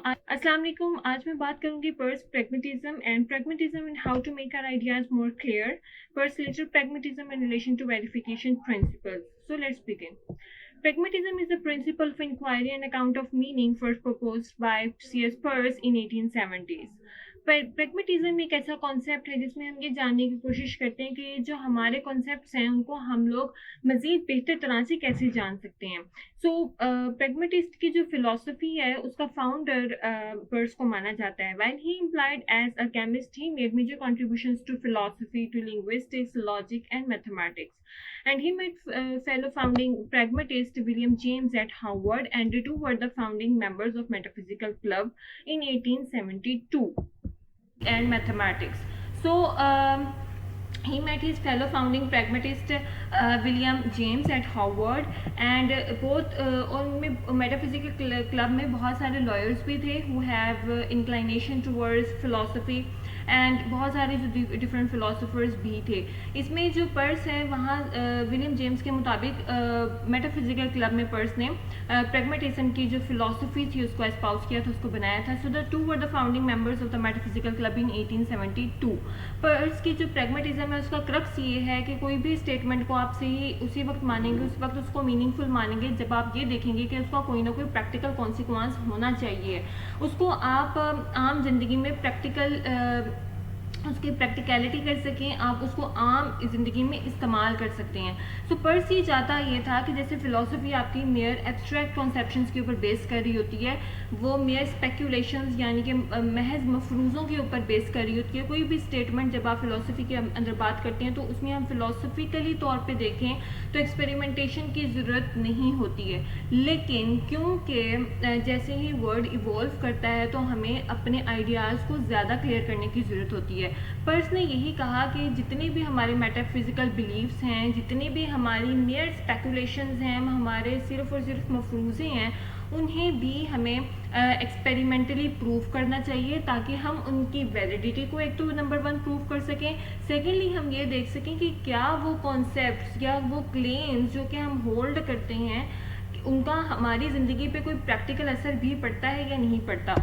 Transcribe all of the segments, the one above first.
अस्सलाम वालेकुम। आज मैं बात करूंगी purse pragmatism and pragmatism and how to make our ideas more clear. First, little pragmatism in relation to verification principles. So let's begin. Pragmatism is the principle of inquiry and account of meaning first proposed by C.S. Peirce in 1870s. पर pragmatism एक ऐसा concept है जिसमें हम ये जानने की कोशिश करते हैं कि जो हमारे कॉन्सेप्ट्स हैं उनको हम लोग मजीद बेहतर तरह से कैसे जान सकते हैं। सो pragmatist की जो फिलोसफी है उसका फाउंडर पर्स को माना जाता है। While he employed as a chemist, he made major contributions to philosophy, to linguistics, logic, and mathematics. And he met fellow founding pragmatist William James at Harvard, and the two were the founding members of Metaphysical Club in 1872 and mathematics. So he met his fellow founding pragmatist William James at Harvard, and both उनमें metaphysical club में बहुत सारे lawyers भी थे who have inclination towards philosophy, and बहुत सारे जो different philosophers भी थे। इसमें जो पर्स है वहाँ विलियम जेम्स के मुताबिक मेटाफिजिकल क्लब में पर्स ने प्रैग्मेटिज्म की जो फिलोसफी थी उसको एस्पाउस किया था, उसको बनाया था। So the two were the founding members of the metaphysical club in 1872। Purse की जो प्रैग्मेटिज्म है उसका क्रक्स ये है कि कोई भी स्टेटमेंट को आप सही उसी वक्त मानेंगे, उस वक्त उसको मीनिंगफुल मानेंगे जब आप ये देखेंगे कि उसका कोई ना कोई प्रैक्टिकल कॉन्सिक्वेंस होना चाहिए। उसको आप आम जिंदगी में उसकी प्रैक्टिकलिटी कर सकें, आप उसको आम ज़िंदगी में इस्तेमाल कर सकते हैं। सो पर्स ये चाहता ये था कि जैसे फ़िलासफ़ी आपकी मेयर एब्स्ट्रैक्ट कॉन्सेप्शंस के ऊपर बेस कर रही होती है, वो मेयर स्पेकुलेशंस यानी कि महज मफरूज़ों के ऊपर बेस कर रही होती है। कोई भी स्टेटमेंट जब आप फ़िलासफ़ी के अंदर बात करते हैं तो उसमें हम फ़िलासफ़िकली तौर पर देखें तो एक्सपेरिमेंटेशन की ज़रूरत नहीं होती है। लेकिन क्योंकि जैसे ही वर्ड इवॉल्व करता है तो हमें अपने आइडियाज़ को ज़्यादा क्लियर करने की ज़रूरत होती है। पर्स ने यही कहा कि जितने भी हमारे मेटाफिजिकल बिलीव्स हैं, जितने भी हमारी मेयर स्पेकुलेशंस हैं, हमारे सिर्फ और सिर्फ मफरूज़े हैं, उन्हें भी हमें एक्सपेरिमेंटली प्रूव करना चाहिए ताकि हम उनकी वैलिडिटी को एक तो नंबर 1 प्रूव कर सकें, सेकेंडली हम ये देख सकें कि क्या वो कॉन्सेप्ट्स या वो क्लेम्स जो कि हम होल्ड करते हैं उनका हमारी ज़िंदगी पे कोई प्रैक्टिकल असर भी पड़ता है या नहीं पड़ता।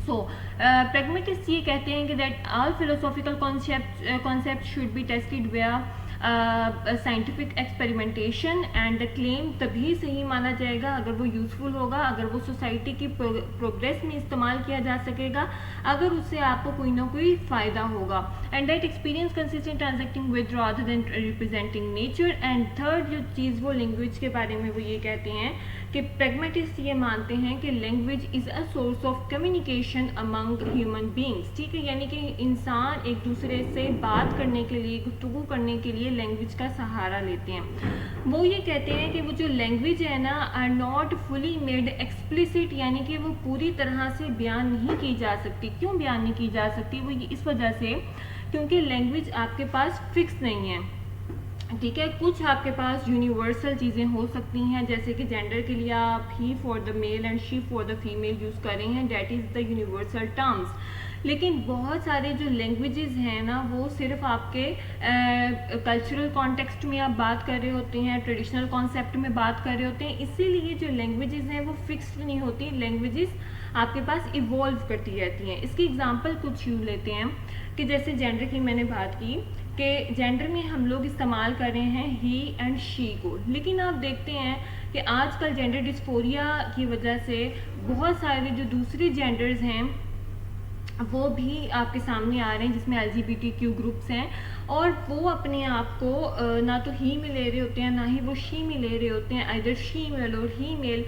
सो प्रैग्मेटिस्ट ये कहते हैं कि that all philosophical concept should be tested where scientific experimentation, and the claim तभी सही माना जाएगा अगर वो यूज़फुल होगा, अगर वो सोसाइटी की प्रोग्रेस में इस्तेमाल किया जा सकेगा, अगर उससे आपको कोई ना कोई फ़ायदा होगा। And that experience consist in transacting with rather than representing nature. And third जो चीज़ वो लैंग्वेज के बारे में वो ये कहते हैं कि प्रैग्मेटिस्ट ये मानते हैं कि language is a source of communication among human beings. ठीक है, यानी कि इंसान एक दूसरे से बात करने के लिए, गुफ्तगू करने के लिए लैंग्वेज का सहारा लेते हैं। वो ये कहते हैं कि वो जो लैंग्वेज है ना are not fully made explicit, यानी कि वो पूरी तरह से बयान नहीं की जा सकती। क्यों बयान नहीं की जा सकती? वो इस वजह से क्योंकि लैंग्वेज आपके पास फिक्स नहीं है। ठीक है, कुछ आपके पास यूनिवर्सल चीज़ें हो सकती हैं, जैसे कि जेंडर के लिए आप he for the male and she for the female use कर रहे हैं, that is the universal terms. लेकिन बहुत सारे जो लैंग्वेजेस हैं ना वो सिर्फ आपके कल्चरल कॉन्टेक्स्ट में आप बात कर रहे होते हैं, ट्रेडिशनल कॉन्सेप्ट में बात कर रहे होते हैं, इसीलिए जो लैंग्वेजेस हैं वो फिक्स्ड नहीं होती। लैंग्वेजेस आपके पास इवॉल्व करती रहती हैं। इसकी एग्जांपल कुछ यूँ लेते हैं कि जैसे जेंडर की मैंने बात की कि जेंडर में हम लोग इस्तेमाल कर रहे हैं ही एंड शी को, लेकिन आप देखते हैं कि आजकल जेंडर डिस्फोरिया की वजह से बहुत सारे जो दूसरे जेंडर्स हैं वो भी आपके सामने आ रहे हैं, जिसमें LGBTQ ग्रुप्स हैं, और वो अपने आप को ना तो ही में ले रहे होते हैं ना ही वो शी में ले रहे होते हैं, आइदर शी मेल और ही मेल,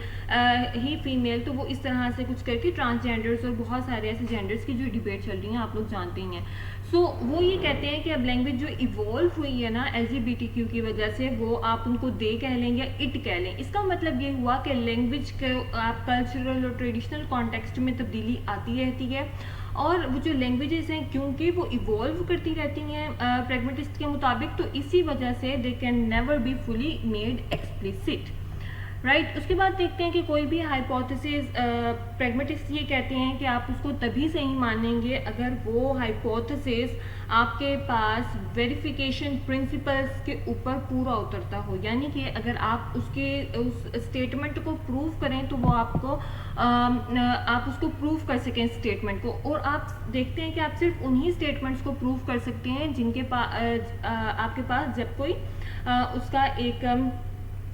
ही फीमेल। तो वो इस तरह से कुछ करके ट्रांसजेंडर्स और बहुत सारे ऐसे जेंडर्स की जो डिबेट चल रही है आप लोग जानते ही हैं। सो वो ये कहते हैं कि अब लैंग्वेज जो इवॉल्व हुई है ना LGBTQ की वजह से, वो आप उनको दे कह लें या इट कह लें, इसका मतलब ये हुआ कि लैंग्वेज के आप कल्चरल और ट्रेडिशनल कॉन्टेक्स्ट में तब्दीली आती रहती है, और वो जो लैंग्वेजेस हैं क्योंकि वो इवॉल्व करती रहती हैं प्रैग्मेटिस्ट के मुताबिक, तो इसी वजह से they can never be fully made explicit. Right, उसके बाद देखते हैं कि कोई भी हाइपोथेसिस प्रैग्मेटिस्ट ये कहते हैं कि आप उसको तभी सही मानेंगे अगर वो हाइपोथेसिस आपके पास वेरिफिकेशन प्रिंसिपल्स के ऊपर पूरा उतरता हो, यानी कि अगर आप उसके उस स्टेटमेंट को प्रूव करें तो वो आपको आप उसको प्रूव कर सकें स्टेटमेंट को। और आप देखते हैं कि आप सिर्फ उन्हीं स्टेटमेंट्स को प्रूव कर सकते हैं जिनके पास आपके पास जब कोई उसका एक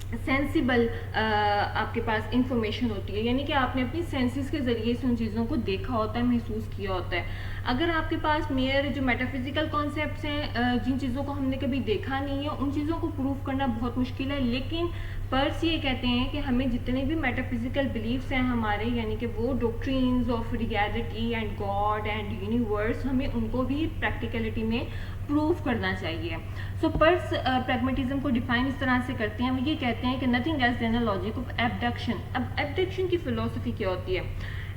सेंसिबल आपके पास इंफॉर्मेशन होती है, यानी कि आपने अपनी सेंसेस के ज़रिए से उन चीज़ों को देखा होता है, महसूस किया होता है। अगर आपके पास मेयर जो मेटाफिजिकल कॉन्सेप्ट्स हैं, जिन चीज़ों को हमने कभी देखा नहीं है, उन चीज़ों को प्रूव करना बहुत मुश्किल है। लेकिन पर्स ये कहते हैं कि हमें जितने भी मेटाफिजिकल बिलीफ्स हैं हमारे, यानी कि वो doctrines of reality and God and universe, हमें उनको भी प्रैक्टिकलिटी में प्रूव करना चाहिए। सो पर्स प्रैग्मेटिज्म को डिफाइन इस तरह से करते हैं, वो ये कहते हैं कि nothing else than a logic of abduction. अब एबडक्शन की फिलोसफी क्या होती है?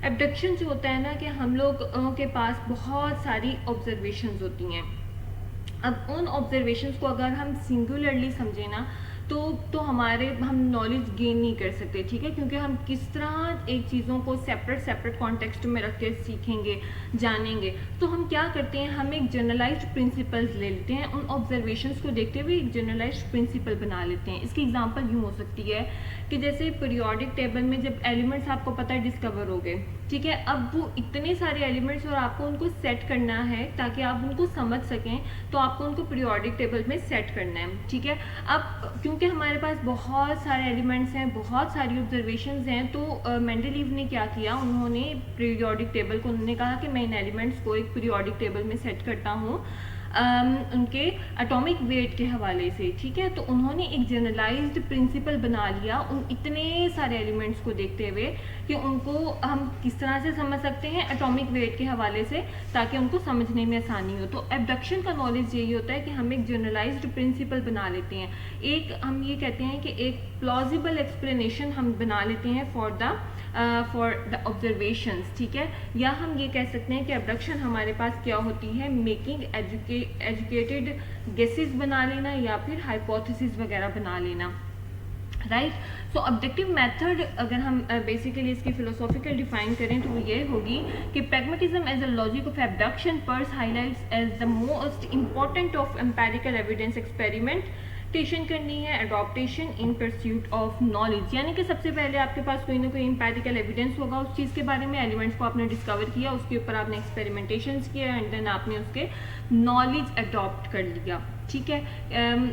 एबडक्शन जो होता है ना, कि हम लोग के पास बहुत सारी ऑब्जर्वेशंस होती हैं। अब उन ऑब्जर्वेशंस को अगर हम सिंगुलरली समझें ना, तो हम नॉलेज गेन नहीं कर सकते, ठीक है, क्योंकि हम किस तरह एक चीज़ों को सेपरेट कॉन्टेक्स्ट में रख के सीखेंगे, जानेंगे। तो हम क्या करते हैं, हम एक जनरलाइज्ड प्रिंसिपल्स ले लेते हैं, उन ऑब्जर्वेशंस को देखते हुए एक जनरलाइज्ड प्रिंसिपल बना लेते हैं। इसकी एग्जांपल यूँ हो सकती है कि जैसे पीरियोडिक टेबल में जब एलिमेंट्स आपको पता है डिस्कवर हो गए, ठीक है, अब वो इतने सारे एलिमेंट्स और आपको उनको सेट करना है ताकि आप उनको समझ सकें, तो आपको उनको पीरियोडिक टेबल में सेट करना है, ठीक है। अब क्योंकि हमारे पास बहुत सारे एलिमेंट्स हैं, बहुत सारी ऑब्जर्वेशंस हैं, तो मेंडलीव ने क्या किया, उन्होंने पीरियोडिक टेबल को, उन्होंने कहा कि मैं इन एलिमेंट्स को एक पीरियोडिक टेबल में सेट करता हूँ उनके एटॉमिक वेट के हवाले से, ठीक है। तो उन्होंने एक जनरलाइज्ड प्रिंसिपल बना लिया उन इतने सारे एलिमेंट्स को देखते हुए कि उनको हम किस तरह से समझ सकते हैं एटॉमिक वेट के हवाले से, ताकि उनको समझने में आसानी हो। तो एबडक्शन का नॉलेज यही होता है कि हम एक जनरलाइज्ड प्रिंसिपल बना लेते हैं, एक हम ये कहते हैं कि एक प्लॉजिबल एक्सप्लेनेशन हम बना लेते हैं फॉर द ऑब्जर्वेशंस, ठीक है। या हम ये कह सकते हैं कि एबडक्शन हमारे पास क्या होती है, मेकिंग एजुकेटेड गेसेस बना लेना या फिर हाइपोथेसिस वगैरह बना लेना, राइट। सो ऑब्जेक्टिव मेथड अगर हम बेसिकली इसकी फिलोसॉफिकल डिफाइन करें तो वो ये होगी कि pragmatism as a logic of abduction Peirce highlights as the most important of empirical evidence experimentation करनी है adaptation in pursuit of knowledge, यानी कि सबसे पहले आपके पास कोई ना कोई एम्पेरिकल एविडेंस होगा उस चीज़ के बारे में, एलिमेंट्स को आपने डिस्कवर किया, उसके ऊपर आपने एक्सपेरिमेंटेशंस किया एंड देन आपने उसके नॉलेज अडॉप्ट कर लिया, ठीक है।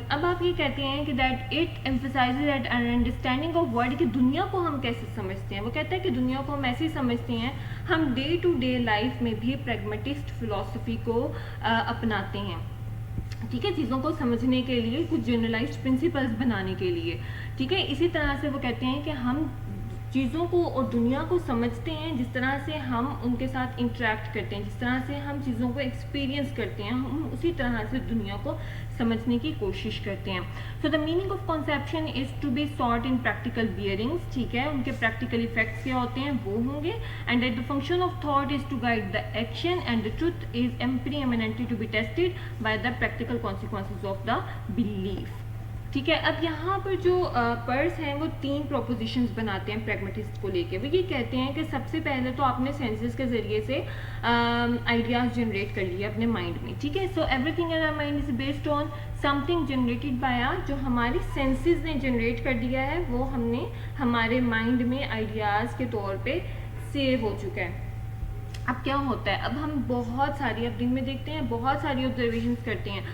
अब आप ये कहते हैं कि that it emphasises that an understanding of world, कि दुनिया को हम कैसे समझते हैं। वो कहता है कि दुनिया को हम ऐसे ही समझते हैं, हम डे टू डे लाइफ में भी प्रैग्मेटिस्ट फिलॉसफी को अपनाते हैं, ठीक है, चीज़ों को समझने के लिए, कुछ जनरलाइज्ड प्रिंसिपल्स बनाने के लिए, ठीक है। इसी तरह से वो कहते हैं कि हम चीज़ों को और दुनिया को समझते हैं जिस तरह से हम उनके साथ इंटरेक्ट करते हैं, जिस तरह से हम चीज़ों को एक्सपीरियंस करते हैं, हम उसी तरह से दुनिया को समझने की कोशिश करते हैं। So the meaning of conception is to be sought in practical bearings, ठीक है, उनके प्रैक्टिकल इफेक्ट्स क्या होते हैं वो होंगे, and that the function of thought is to guide the action and the truth is preeminently to be tested by the practical consequences of the belief, ठीक है। अब यहाँ पर जो पर्स हैं वो 3 प्रोपोजिशंस बनाते हैं प्रैग्मेटिस्ट को लेके। वो ये कहते हैं कि सबसे पहले तो आपने सेंसेस के ज़रिए से आइडियाज़ जनरेट कर लिए अपने माइंड में, ठीक है। So everything in our mind is based on something generated by our, जो हमारी सेंसेस ने जनरेट कर दिया है वो हमने हमारे माइंड में आइडियाज़ के तौर पे सेव हो चुका है। अब क्या होता है, अब हम बहुत सारी, अब दिन में देखते हैं बहुत सारी ऑब्जर्वेशंस करते हैं,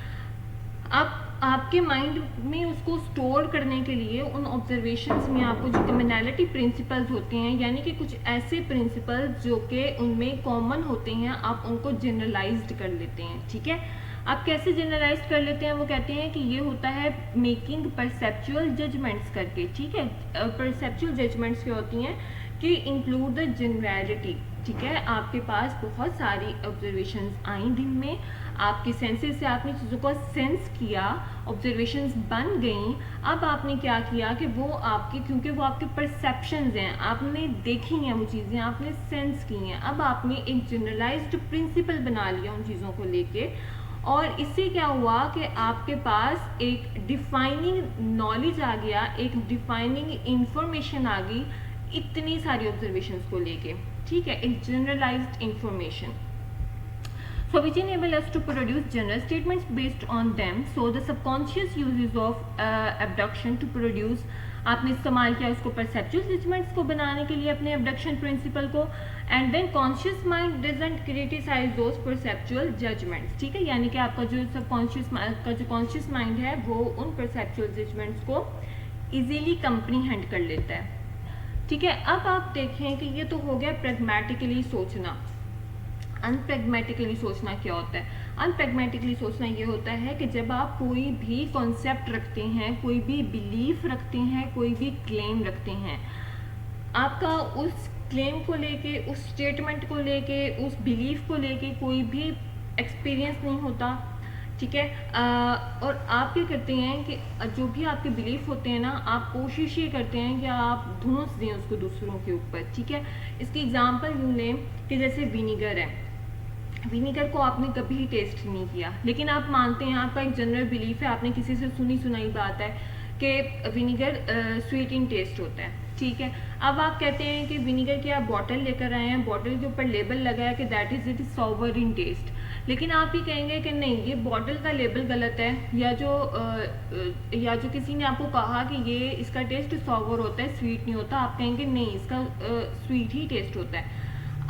अब आपके माइंड में उसको स्टोर करने के लिए उन ऑब्जर्वेशंस में आपको जो कम्युनैलिटी प्रिंसिपल्स होते हैं, यानी कि कुछ ऐसे प्रिंसिपल्स जो कि उनमें कॉमन होते हैं, आप उनको जनरलाइज्ड कर लेते हैं, ठीक है। आप कैसे जनरलाइज कर लेते हैं, वो कहते हैं कि ये होता है मेकिंग परसेप्चुअल जजमेंट्स करके, ठीक है। परसेप्चुअल जजमेंट्स क्या होती हैं कि इंक्लूड द जनरलिटी, ठीक है। आपके पास बहुत सारी ऑब्जर्वेशंस आई दिन में, आपके सेंसेस से आपने चीज़ों को सेंस किया, ऑब्जर्वेशंस बन गई, अब आपने क्या किया कि वो आपके, क्योंकि वो आपके परसेप्शंस हैं, आपने देखी हैं वो चीज़ें, आपने सेंस की हैं, अब आपने एक जनरलाइज्ड प्रिंसिपल बना लिया उन चीज़ों को लेके, और इससे क्या हुआ कि आपके पास एक डिफाइनिंग नॉलेज आ गया, एक डिफाइनिंग इंफॉर्मेशन आ गई इतनी सारी ऑब्जर्वेशंस को लेके, ठीक है, एक generalised information. So which enable us to produce general statements based on them. So the subconscious uses of abduction to produce आपने इस्तेमाल किया उसको परसेप्चुअल जजमेंट्स को बनाने के लिए अपने अबडक्शन प्रिंसिपल को, and then conscious mind doesn't criticise those perceptual judgements, ठीक है, यानी कि आपका जो कॉन्शियस माइंड है वो उन परसेप्चुअल जजमेंट्स को इजीली कंप्रीहेंड कर लेता है, ठीक है। अब आप देखें कि ये तो हो गया प्रैग्मेटिकली सोचना। अनप्रैग्मेटिकली सोचना क्या होता है? अनप्रैग्मेटिकली सोचना ये होता है कि जब आप कोई भी कॉन्सेप्ट रखते हैं, कोई भी बिलीफ रखते हैं, कोई भी क्लेम रखते हैं, आपका उस क्लेम को लेके, उस स्टेटमेंट को लेके, उस बिलीफ को लेके कोई भी एक्सपीरियंस नहीं होता, ठीक है। और आप क्या करते हैं कि जो भी आपके बिलीफ होते हैं ना, आप कोशिश ये करते हैं कि आप धूस दें उसको दूसरों के ऊपर, ठीक है। इसकी एग्जांपल यूँ लें कि जैसे विनीगर है, विनीगर को आपने कभी टेस्ट नहीं किया, लेकिन आप मानते हैं, आपका एक जनरल बिलीफ है, आपने किसी से सुनी सुनाई बात है कि विनीगर स्वीट इन टेस्ट होता है, ठीक है। अब आप कहते हैं कि विनीगर की आप बॉटल लेकर आए हैं, बॉटल के ऊपर लेबल लगा है कि that is it sour in taste, लेकिन आप ये कहेंगे कि नहीं, ये बॉटल का लेबल गलत है, या जो किसी ने आपको कहा कि ये इसका टेस्ट सॉवर होता है, स्वीट नहीं होता, आप कहेंगे नहीं, इसका स्वीट ही टेस्ट होता है।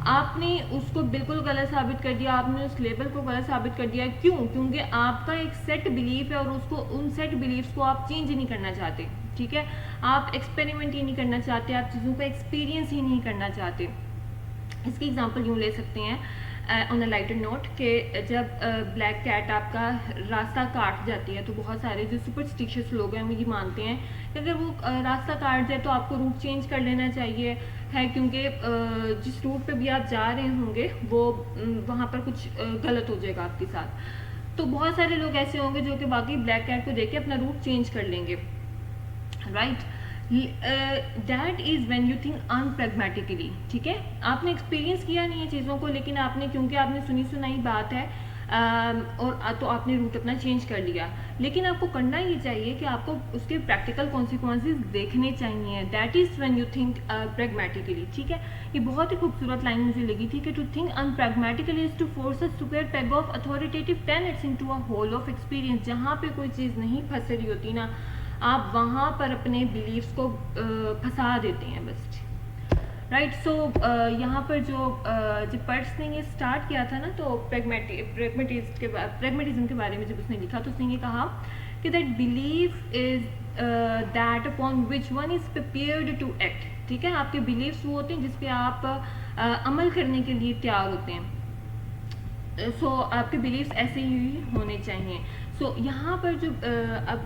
आपने उसको बिल्कुल गलत साबित कर दिया, आपने उस लेबल को गलत साबित कर दिया। क्यों? क्योंकि आपका एक सेट बिलीफ है और उसको, उन सेट बिलीफ्स को आप चेंज नहीं करना चाहते, ठीक है। आप एक्सपेरिमेंट ही नहीं करना चाहते, आप चीज़ों का एक्सपीरियंस ही नहीं करना चाहते। इसकी एग्जांपल यूँ ले सकते हैं ऑन अ लाइटर नोट कि जब ब्लैक कैट आपका रास्ता काट जाती है, तो बहुत सारे जो सुपरस्टिशियस लोग हैं वो ये मानते हैं कि अगर वो रास्ता काट जाए तो आपको रूट चेंज कर लेना चाहिए है, क्योंकि जिस रूट पे भी आप जा रहे होंगे वो वहाँ पर कुछ गलत हो जाएगा आपके साथ। तो बहुत सारे लोग ऐसे होंगे जो कि वाकई ब्लैक कैट को देख के अपना रूट चेंज कर लेंगे, right. That is when you think unpragmatically, ठीक है। आपने एक्सपीरियंस किया नहीं है चीज़ों को, लेकिन आपने, क्योंकि आपने सुनी सुनाई बात है और तो आपने रूट अपना चेंज कर लिया। लेकिन आपको करना ये चाहिए कि आपको उसके प्रैक्टिकल कॉन्सिक्वेंसेस देखने चाहिए। That is when you think pragmatically, ठीक है। ये बहुत ही खूबसूरत लाइन मुझे लगी थी कि to think unpragmatically is to force a square peg of authoritative tenets into a hole of experience. जहाँ पे कोई चीज़ नहीं फंस रही होती ना, आप वहाँ पर अपने बिलीव्स को फंसा देते हैं बस, राइट। सो यहाँ पर जब पर्ट्स ने ये स्टार्ट किया था ना, तो प्रेगमेटिज्म के बारे में जब उसने लिखा तो उसने ये कहा कि that belief is that upon which one is prepared to act, ठीक है। आपके बिलीव्स वो होते हैं जिस पे आप अमल करने के लिए तैयार होते हैं। सो आपके बिलीव्स ऐसे ही होने चाहिए। सो यहाँ पर जो अब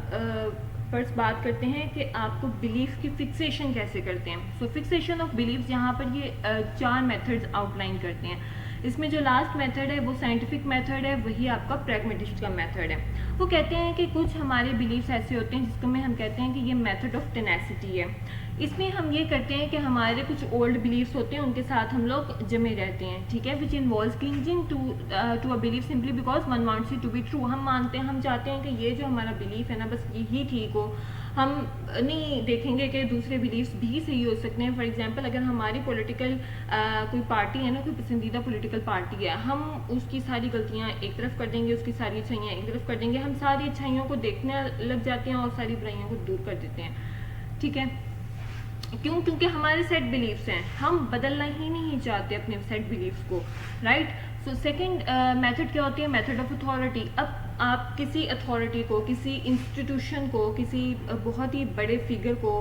फर्स्ट बात करते हैं कि आपको बिलीफ की फिक्सेशन कैसे करते हैं। सो फिक्सेशन ऑफ बिलीव्स, यहाँ पर ये 4 मेथड्स आउटलाइन करते हैं। इसमें जो लास्ट मेथड है वो साइंटिफिक मेथड है, वही आपका प्रैग्मेटिस्ट का मेथड है। वो कहते हैं कि कुछ हमारे बिलीव्स ऐसे होते हैं जिसको में हम कहते हैं कि ये मेथड ऑफ टेनेसिटी है। इसमें हम ये करते हैं कि हमारे कुछ ओल्ड बिलीव्स होते हैं, उनके साथ हम लोग जमे रहते हैं, ठीक है। Which involves clinging to a belief simply because one wants it to be true. हम मानते हैं, हम चाहते हैं कि ये जो हमारा बिलीफ है ना, बस यही ठीक हो। हम नहीं देखेंगे कि दूसरे बिलीव्स भी सही हो सकते हैं। फॉर एग्जांपल, अगर हमारी पॉलिटिकल कोई पार्टी है ना, कोई पसंदीदा पॉलिटिकल पार्टी है, हम उसकी सारी गलतियां एक तरफ कर देंगे, उसकी सारी अच्छाइयाँ एक तरफ कर देंगे। हम सारी अच्छाइयों को देखने लग जाते हैं और सारी बुराइयों को दूर कर देते हैं, ठीक है। क्यों? क्योंकि हमारे सेट बिलीव्स हैं, हम बदलना ही नहीं चाहते अपने सेट बिलीव्स को, राइट। सो सेकंड मेथड क्या होती है? Method of authority. अब आप किसी अथॉरिटी को, किसी इंस्टीट्यूशन को, किसी बहुत ही बड़े फिगर को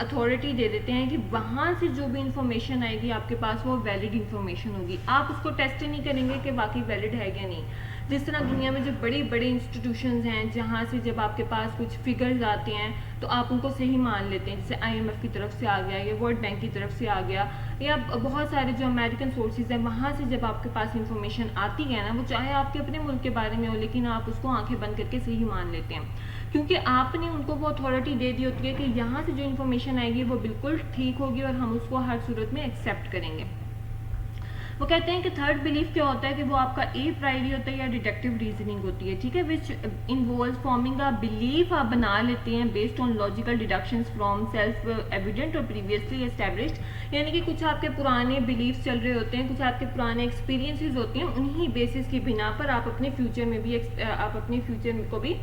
अथॉरिटी दे देते हैं कि वहाँ से जो भी इंफॉर्मेशन आएगी आपके पास वो वैलिड इंफॉर्मेशन होगी। आप उसको टेस्ट नहीं करेंगे कि वाकई वैलिड है या नहीं। जिस तरह दुनिया में जो बड़े बड़े इंस्टीट्यूशंस हैं, जहाँ से जब आपके पास कुछ फिगर्स आते हैं तो आप उनको सही मान लेते हैं, जैसे IMF की तरफ से आ गया या वर्ल्ड बैंक की तरफ से आ गया, या बहुत सारे जो अमेरिकन सोर्सेज हैं, वहाँ से जब आपके पास इंफॉर्मेशन आती है ना, वो चाहे आपके अपने मुल्क के बारे में हो, लेकिन आप उसको आंखें बंद करके सही मान लेते हैं, क्योंकि आपने उनको वो अथॉरिटी दे दी होती है कि यहाँ से जो इन्फॉर्मेशन आएगी वो बिल्कुल ठीक होगी और हम उसको हर सूरत में एक्सेप्ट करेंगे। वो कहते हैं कि थर्ड बिलीफ क्या होता है कि वो आपका ए प्राइरी होता है या डिडक्टिव रीजनिंग होती है, ठीक है, which involve forming a belief. आप बना लेते हैं based on logical deductions from self evident और प्रीवियसली एस्टैब्लिश्ड, यानी कि कुछ आपके पुराने बिलीफ चल रहे होते हैं, कुछ आपके पुराने एक्सपीरियंसेस होते हैं, उन्हीं बेसिस की बिना पर आप अपने फ्यूचर में भी को भी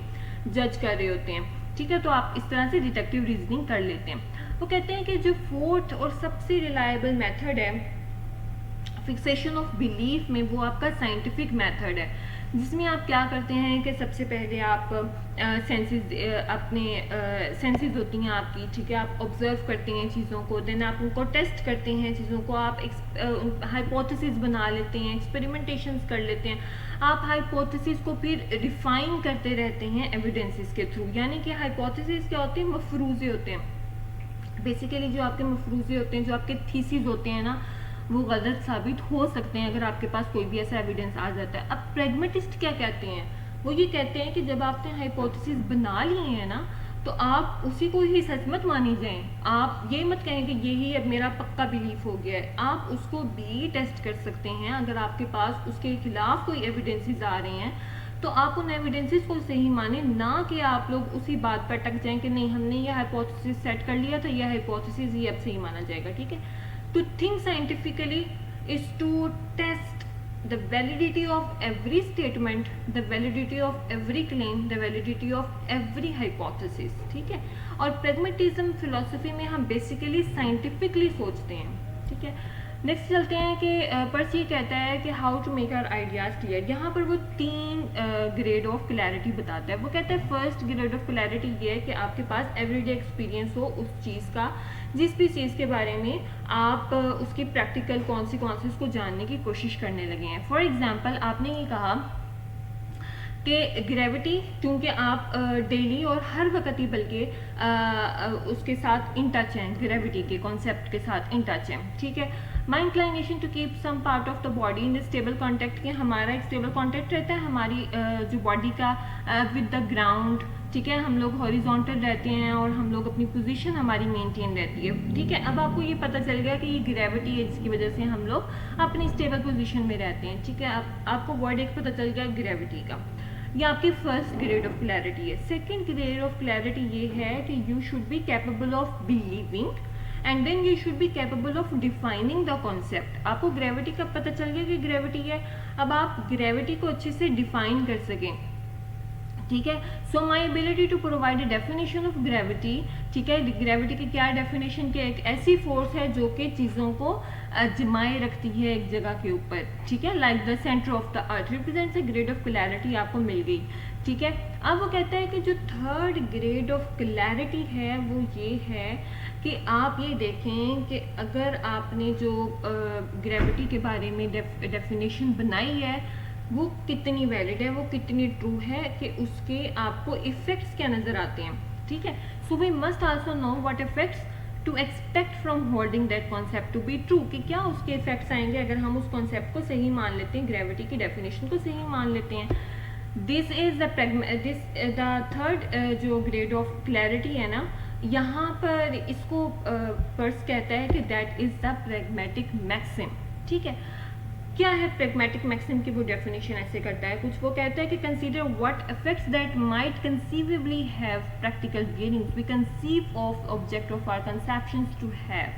जज कर रहे होते हैं, ठीक है, तो आप इस तरह से डिडक्टिव रीजनिंग कर लेते हैं। वो कहते हैं कि जो फोर्थ और सबसे रिलायबल मेथड है फिक्सेशन ऑफ बिलीफ में, वो आपका साइंटिफिक मेथड है, जिसमें आप क्या करते हैं कि सबसे पहले आप सेंसेस होती हैं आपकी, ठीक है, आप ऑब्जर्व करते हैं चीज़ों को, देन आप उनको टेस्ट करते हैं चीज़ों को, आप हाइपोथेसिस बना लेते हैं, एक्सपेरिमेंटेशंस कर लेते हैं, आप हाइपोथेसिस को फिर रिफाइन करते रहते हैं एविडेंसेस के थ्रू। यानी कि हाइपोथेसिस क्या होते हैं, मफरूज़े होते हैं। बेसिकली जो आपके मफरूज़े होते हैं, जो आपके थीसिस होते हैं ना, वो गलत साबित हो सकते हैं अगर आपके पास कोई भी ऐसा एविडेंस आ जाता है। अब प्रैग्मेटिस्ट क्या कहते हैं, वो ये कहते हैं कि जब आपने हाइपोथेसिस बना लिए हैं ना, तो आप उसी को ही सच मत मानी जाएं। आप ये मत कहें कि यही अब मेरा पक्का बिलीफ हो गया है, आप उसको भी टेस्ट कर सकते हैं। अगर आपके पास उसके खिलाफ कोई एविडेंसेस आ रहे हैं तो आप उन एविडेंसेस को सही माने, ना कि आप लोग उसी बात पर अटक जाएं कि नहीं हमने ये हाइपोथेसिस सेट कर लिया था, ये हाइपोथेसिस ही अब सही माना जाएगा। ठीक है, to think scientifically is to test the validity of every statement, the validity of every claim, the validity of every hypothesis। ठीक है, और pragmatism philosophy में हम basically scientifically सोचते हैं। ठीक है, नेक्स्ट चलते हैं कि पर्स ये कहता है कि how to make our ideas clear. यहाँ पर वो 3 ग्रेड ऑफ क्लैरिटी बताता है। वो कहता है फर्स्ट ग्रेड ऑफ क्लैरिटी ये है कि आपके पास एवरीडे एक्सपीरियंस हो उस चीज़ का, जिस भी चीज़ के बारे में आप उसकी प्रैक्टिकल कॉन्सिक्वेंसेस को जानने की कोशिश करने लगे हैं। फॉर एग्जांपल आपने ये कहा कि ग्रेविटी, क्योंकि आप डेली और हर वक्त ही बल्कि उसके साथ इन टच हैं, ग्रेविटी के कॉन्सेप्ट के साथ इन टच हैं। ठीक है, my inclination to keep some part of the body in stable contact, के हमारा एक स्टेबल कॉन्टेक्ट रहता है हमारी जो बॉडी का विद द ग्राउंड। ठीक है, हम लोग हॉरिजॉन्टल रहते हैं और हम लोग अपनी पोजीशन हमारी मेंटेन रहती है। ठीक है, अब आपको ये पता चल गया कि ये ग्रेविटी है जिसकी वजह से हम लोग अपनी स्टेबल पोजीशन में रहते हैं। ठीक है, आपको वर्ड एक पता चल गया ग्रेविटी का, ये आपकी फर्स्ट ग्रेड ऑफ क्लैरिटी है। सेकेंड ग्रेड ऑफ क्लैरिटी ये है कि you should be capable of believing and then you should be capable of defining the concept. आपको ग्रेविटी का पता चल गया कि ग्रेविटी है, अब आप ग्रेविटी को अच्छे से डिफाइन कर सकें। ठीक है, so my ability to provide a definition of gravity. ठीक है, ग्रेविटी की क्या डेफिनेशन, की एक ऐसी फोर्स है जो कि चीज़ों को जमाए रखती है एक जगह के ऊपर। ठीक है, like the centre of the earth represents A grade of clarity, आपको मिल गई। ठीक है, अब वो कहता है कि जो थर्ड ग्रेड ऑफ क्लैरिटी है वो ये है कि आप ये देखें कि अगर आपने जो ग्रेविटी के बारे में डेफिनेशन बनाई है वो कितनी वैलिड है, वो कितनी ट्रू है, कि उसके आपको इफेक्ट्स क्या नज़र आते हैं। ठीक है, so we must also know what effects to expect from holding that concept to be true, कि क्या उसके इफेक्ट्स आएंगे अगर हम उस कॉन्सेप्ट को सही मान लेते हैं, ग्रेविटी की डेफिनेशन को सही मान लेते हैं। दिस इज द थर्ड जो ग्रेड ऑफ क्लैरिटी है ना, यहाँ पर इसको पर्स कहता है कि that is the pragmatic maxim. ठीक है, क्या है प्रैग्मेटिक मैक्सिम की वो डेफिनेशन ऐसे करता है कुछ, वो कहता है कि consider what effects that might conceivably have practical bearings we conceive of object of our conceptions to have.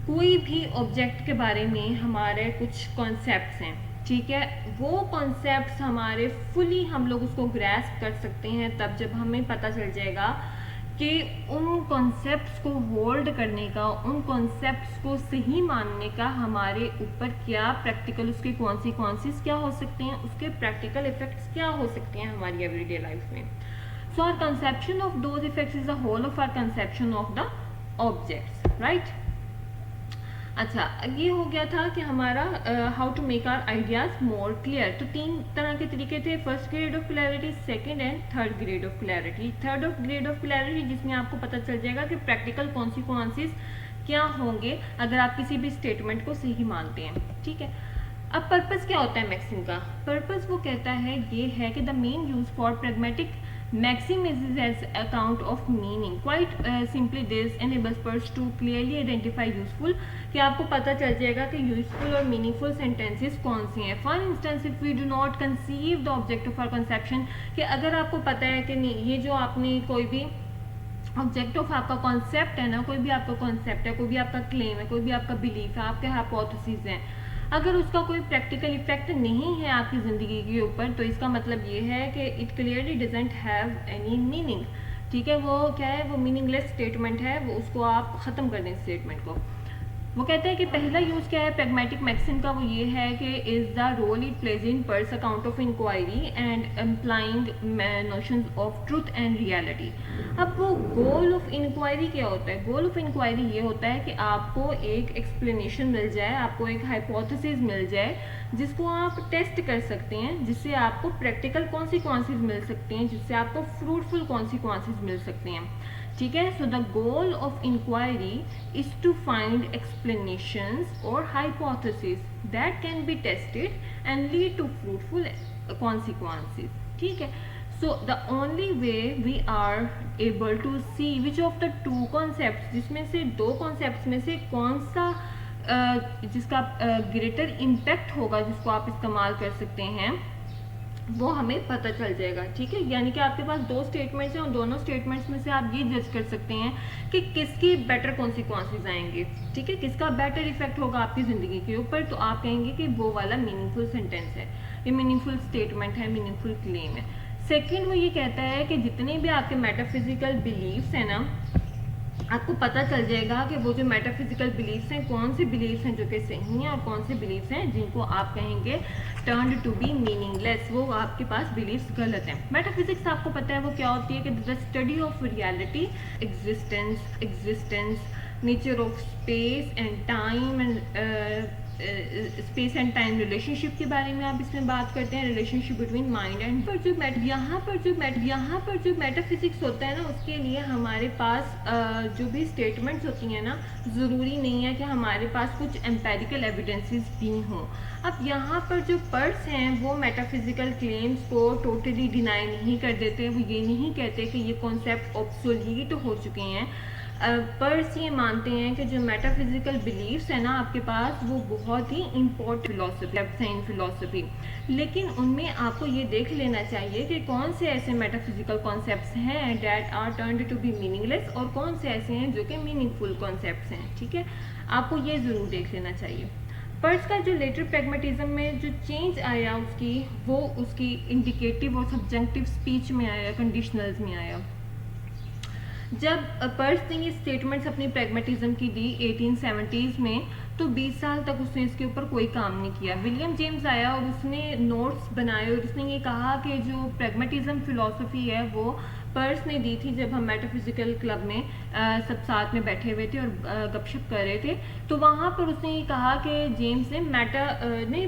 कोई भी ऑब्जेक्ट के बारे में हमारे कुछ कॉन्सेप्ट्स हैं, ठीक है, वो कॉन्सेप्ट्स हमारे फुली हम लोग उसको ग्रैस्प कर सकते हैं तब जब हमें पता चल जाएगा कि उन कॉन्सेप्ट्स को होल्ड करने का, उन कॉन्सेप्ट्स को सही मानने का हमारे ऊपर क्या प्रैक्टिकल उसके कॉन्सिक्वेंसेस क्या हो सकते हैं, उसके प्रैक्टिकल इफेक्ट्स क्या हो सकते हैं हमारी एवरीडे लाइफ में। So our conception of those effects is the whole of our conception of the objects, right. अच्छा, ये हो गया था कि हमारा how to make our ideas more clear. तो 3 तरह के तरीके थे, first grade of clarity, second and third grade of clarity. Third of grade of clarity जिसमें आपको पता चल जाएगा कि प्रैक्टिकल कॉन्सिक्वेंसेस क्या होंगे अगर आप किसी भी स्टेटमेंट को सही मानते हैं। ठीक है, अब पर्पस क्या होता है मैक्सिम का? पर्पस वो कहता है ये है कि the main use for pragmatic maxim is as account of meaning, quite simply this enables us to clearly identify useful, कि आपको पता चल जाएगा कि यूजफुल और मीनिंगफुल सेंटेंसेस कौन से हैं। For instance if we do not conceive the object of our conception, कि अगर आपको पता है कि नहीं ये जो आपने कोई भी ऑब्जेक्ट ऑफ आपका कॉन्सेप्ट है ना, कोई भी आपका कॉन्सेप्ट है, कोई भी आपका क्लेम है, कोई भी आपका बिलीफ है, आपके हाइपोथेसिस हैं, अगर उसका कोई प्रैक्टिकल इफेक्ट नहीं है आपकी ज़िंदगी के ऊपर तो इसका मतलब ये है कि it clearly doesn't have any meaning. ठीक है, वो क्या है, वो मीनिंगलेस स्टेटमेंट है, वो उसको आप ख़त्म कर दें स्टेटमेंट को। वो कहते हैं कि पहला यूज़ क्या है प्रैग्मेटिक मैक्सिम का, वो ये है कि is the role it plays in Peirce account of inquiry and employing notions of truth and reality. अब वो गोल ऑफ इंक्वायरी क्या होता है? गोल ऑफ इंक्वायरी ये होता है कि आपको एक एक्सप्लेनेशन मिल जाए, आपको एक हाइपोथेसिस मिल जाए जिसको आप टेस्ट कर सकते हैं, जिससे आपको प्रैक्टिकल कॉन्सिक्वेंसेस मिल सकते हैं, जिससे आपको फ्रूटफुल कॉन्सिक्वेंसेस मिल सकते हैं। ठीक है, so the goal of inquiry is to find explanations और hypothesis that can be tested and lead to fruitful consequences. ठीक है, so the only way we are able to see which of the two concept, जिसमें से दो concept में से कौन सा जिसका ग्रेटर इम्पैक्ट होगा, जिसको आप इस्तेमाल कर सकते हैं, वो हमें पता चल जाएगा। ठीक है, यानी कि आपके पास दो स्टेटमेंट्स हैं और दोनों स्टेटमेंट्स में से आप ये जज कर सकते हैं कि किसकी बेटर कॉन्सिक्वेंसेस आएंगे। ठीक है, किसका बेटर इफेक्ट होगा आपकी ज़िंदगी के ऊपर, तो आप कहेंगे कि वो वाला मीनिंगफुल सेंटेंस है, ये मीनिंगफुल स्टेटमेंट है, मीनिंगफुल क्लेम है। सेकेंड, वो ये कहता है कि जितने भी आपके मेटाफिजिकल बिलीव्स हैं ना, आपको पता चल जाएगा कि वो जो मेटाफिजिकल बिलीफ्स हैं, कौन से बिलीफ्स हैं जो कि सही हैं और कौन से बिलीफ्स हैं जिनको आप कहेंगे टर्न्ड टू बी मीनिंगलेस, वो आपके पास बिलीफ्स गलत हैं। मेटाफिजिक्स आपको पता है वो क्या होती है कि the study of reality, existence, nature of space and time and space and time relationship के बारे में आप इसमें बात करते हैं, रिलेशनशिप बिटवीन माइंड एंड पर जो यहाँ पर जो मेटाफिजिक्स होता है ना, उसके लिए हमारे पास जो भी स्टेटमेंट्स होती हैं ना, ज़रूरी नहीं है कि हमारे पास कुछ एम्पेरिकल एविडेंसेस भी हों। अब यहाँ पर जो पर्स हैं वो मेटाफिजिकल क्लेम्स को टोटली डिनाई नहीं कर देते, वो ये नहीं कहते कि ये कॉन्सेप्ट ऑब्सोलीट हो चुके हैं। पर्स ये मानते हैं कि जो मेटाफिजिकल बिलीव्स है ना आपके पास, वो बहुत ही इम्पोर्टेंट फिलोसफी है इन फिलोसफी, लेकिन उनमें आपको ये देख लेना चाहिए कि कौन से ऐसे मेटाफिजिकल कॉन्सेप्ट्स हैं that are turned to be meaningless और कौन से ऐसे हैं जो कि मीनिंगफुल कॉन्सेप्ट्स हैं। ठीक है, आपको ये ज़रूर देख लेना चाहिए। पर्स का जो लेटर प्रैग्मेटिज्म में जो चेंज आया उसकी, वो उसकी इंडिकेटिव और सब्जेक्टिव स्पीच में आया, कंडीशनल्स में आया। जब पर्स ने ये स्टेटमेंट्स अपनी प्रैग्मेटिज्म की दी 1870s में, तो 20 साल तक उसने इसके ऊपर कोई काम नहीं किया। विलियम जेम्स आया और उसने नोट्स बनाए और उसने ये कहा कि जो प्रैग्मेटिज्म फिलॉसफी है वो पर्स ने दी थी जब हम मेटाफिजिकल क्लब में सब साथ में बैठे हुए थे और गपशप कर रहे थे, तो वहाँ पर उसने ये कहा कि जेम्स ने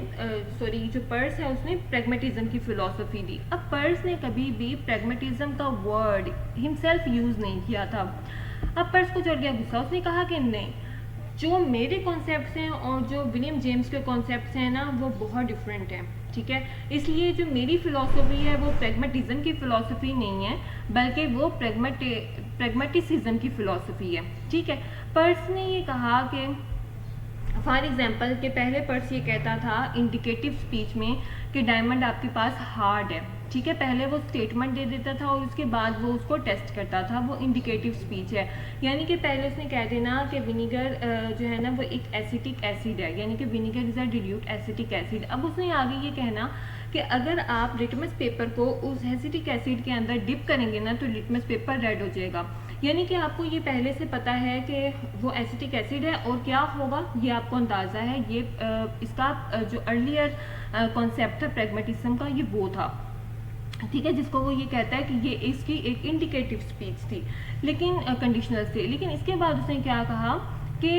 जो पर्स है उसने प्रैग्मेटिज्म की फिलॉसफी दी। अब पर्स ने कभी भी प्रैग्मेटिज्म का वर्ड हिमसेल्फ यूज़ नहीं किया था। अब पर्स को चढ़ गया गुस्सा, उसने कहा कि नहीं, जो मेरे कॉन्सेप्ट्स हैं और जो विलियम जेम्स के कॉन्सेप्ट्स हैं ना, वो बहुत डिफरेंट हैं। ठीक है, इसलिए जो मेरी फ़िलॉसफी है वो प्रैग्मेटिज्म की फ़िलॉसफी नहीं है, बल्कि वो प्रैग्मेटिसिज्म की फ़िलॉसफी है। ठीक है, पर्स ने ये कहा कि फॉर एग्जांपल के पहले पर्स ये कहता था इंडिकेटिव स्पीच में कि डायमंड आपके पास हार्ड है। ठीक है, पहले वो स्टेटमेंट दे देता था और उसके बाद वो उसको टेस्ट करता था, वो इंडिकेटिव स्पीच है। यानी कि पहले उसने कह देना कि विनीगर जो है ना वो एक एसिटिक एसिड है, यानी कि vinegar is a dilute acetic acid. अब उसने आगे ये कहना कि अगर आप लिटमस पेपर को उस एसिटिक एसिड के अंदर डिप करेंगे ना, तो लिटमस पेपर रेड हो जाएगा। यानी कि आपको ये पहले से पता है कि वो एसिटिक एसिड है और क्या होगा ये आपको अंदाज़ा है। ये इसका जो अर्लियर कॉन्सेप्ट था प्रैग्मेटिज्म का, ये वो था। ठीक है, जिसको वो ये कहता है कि ये इसकी एक इंडिकेटिव स्पीच थी, लेकिन कंडीशनल थे। लेकिन इसके बाद उसने क्या कहा कि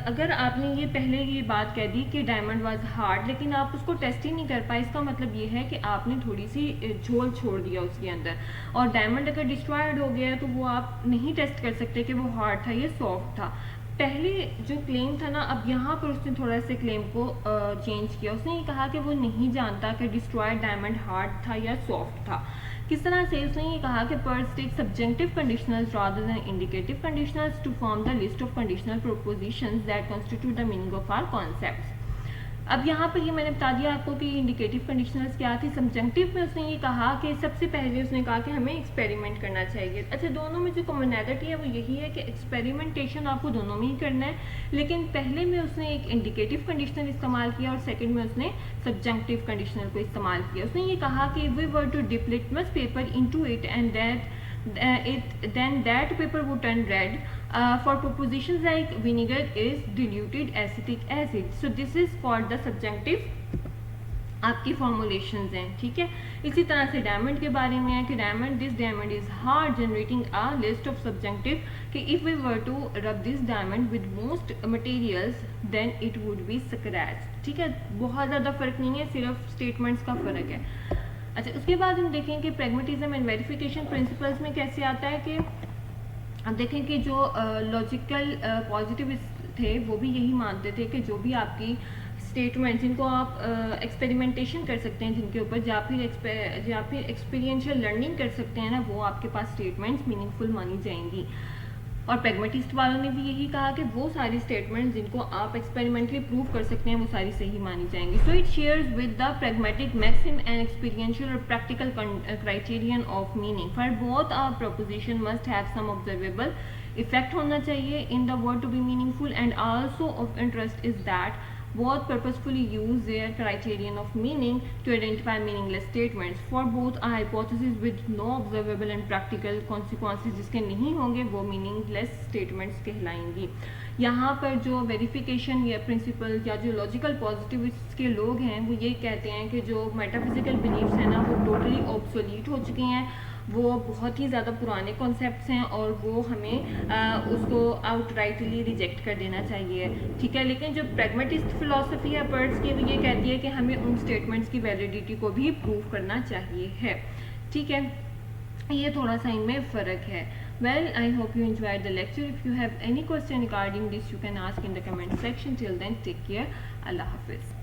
अगर आपने ये पहले ये बात कह दी कि डायमंड वाज हार्ड, लेकिन आप उसको टेस्ट ही नहीं कर पाए, इसका मतलब ये है कि आपने थोड़ी सी झोल छोड़ दिया उसके अंदर, और डायमंड अगर डिस्ट्रॉयड हो गया तो वो आप नहीं टेस्ट कर सकते कि वो हार्ड था या सॉफ्ट था। पहले जो क्लेम था ना, अब यहाँ पर उसने थोड़ा सा क्लेम को चेंज किया। उसने ये कहा कि वो नहीं जानता कि डिस्ट्रॉयड डायमंड हार्ड था या सॉफ्ट था। किस तरह से? उसने ये कहा कि Peirce take subjective conditionals rather than indicative conditionals to form the list of conditional propositions that constitute the meaning of our concepts. अब यहाँ पर ये मैंने बता दिया आपको कि इंडिकेटिव कंडीशनल्स क्या थे। सब्जेक्टिव में उसने ये कहा कि सबसे पहले उसने कहा कि हमें एक्सपेरिमेंट करना चाहिए। अच्छा, दोनों में जो कॉमनैलिटी है वो यही है कि एक्सपेरिमेंटेशन आपको दोनों में ही करना है, लेकिन पहले में उसने एक इंडिकेटिव कंडीशनल इस्तेमाल किया और सेकंड में उसने सब्जेक्टिव कंडीशनल को इस्तेमाल किया। उसने ये कहा कि we were to dip litmus paper into it and then that paper would turn red. For propositions like vinegar is diluted acetic acid. So this is called the subjunctive आपकी formulations हैं, ठीक है। इसी तरह से डायमंड के बारे में है कि this diamond is hard, generating a list of subjective कि if we were to rub this diamond with most materials then it would be scratch, ठीक है। बहुत ज़्यादा फर्क नहीं है, सिर्फ स्टेटमेंट्स का फ़र्क है। अच्छा, उसके बाद हम देखें कि प्रैग्मेटिज्म एंड वेरिफिकेशन प्रिंसिपल्स में कैसे आता है कि अब देखें कि जो लॉजिकल पॉजिटिविस्ट थे वो भी यही मानते थे कि जो भी आपकी स्टेटमेंट जिनको आप एक्सपेरिमेंटेशन कर सकते हैं, जिनके ऊपर या फिर एक्सपीरियंशियल लर्निंग कर सकते हैं ना, वो आपके पास स्टेटमेंट्स मीनिंगफुल मानी जाएंगी। और प्रैग्मेटिस्ट वालों ने भी यही कहा कि वो सारी स्टेटमेंट्स जिनको आप एक्सपेरिमेंटली प्रूव कर सकते हैं वो सारी सही मानी जाएंगी। So it shares with the pragmatic maxim and experiential और practical criterion of meaning for both our proposition must have some observable effect होना चाहिए in the world to be meaningful and also of interest is that both purposefully use their criterion of meaning to identify meaningless statements. For both are hypotheses with no observable and practical consequences, जिसके नहीं होंगे वो meaningless statements कहलाएंगी। यहाँ पर जो verification या principal या जो लॉजिकल पॉजिटिविस्ट के लोग हैं वो ये कहते हैं कि जो मेटाफिजिकल बिलीफ्स हैं ना वो टोटली ऑब्सोलीट हो चुके हैं, वो बहुत ही ज़्यादा पुराने कॉन्सेप्ट्स हैं और वो हमें उसको आउटराइटली रिजेक्ट कर देना चाहिए, ठीक है। लेकिन जो प्रैग्मेटिस्ट फिलॉसफी है पर्ट्स की, वो ये कहती है कि हमें उन स्टेटमेंट्स की वैलिडिटी को भी प्रूव करना चाहिए है, ठीक है। ये थोड़ा सा इनमें फ़र्क है। Well, I hope you enjoyed the lecture. If you have any question regarding this, you can ask in the comment section. Till then, take care. Allah Hafiz.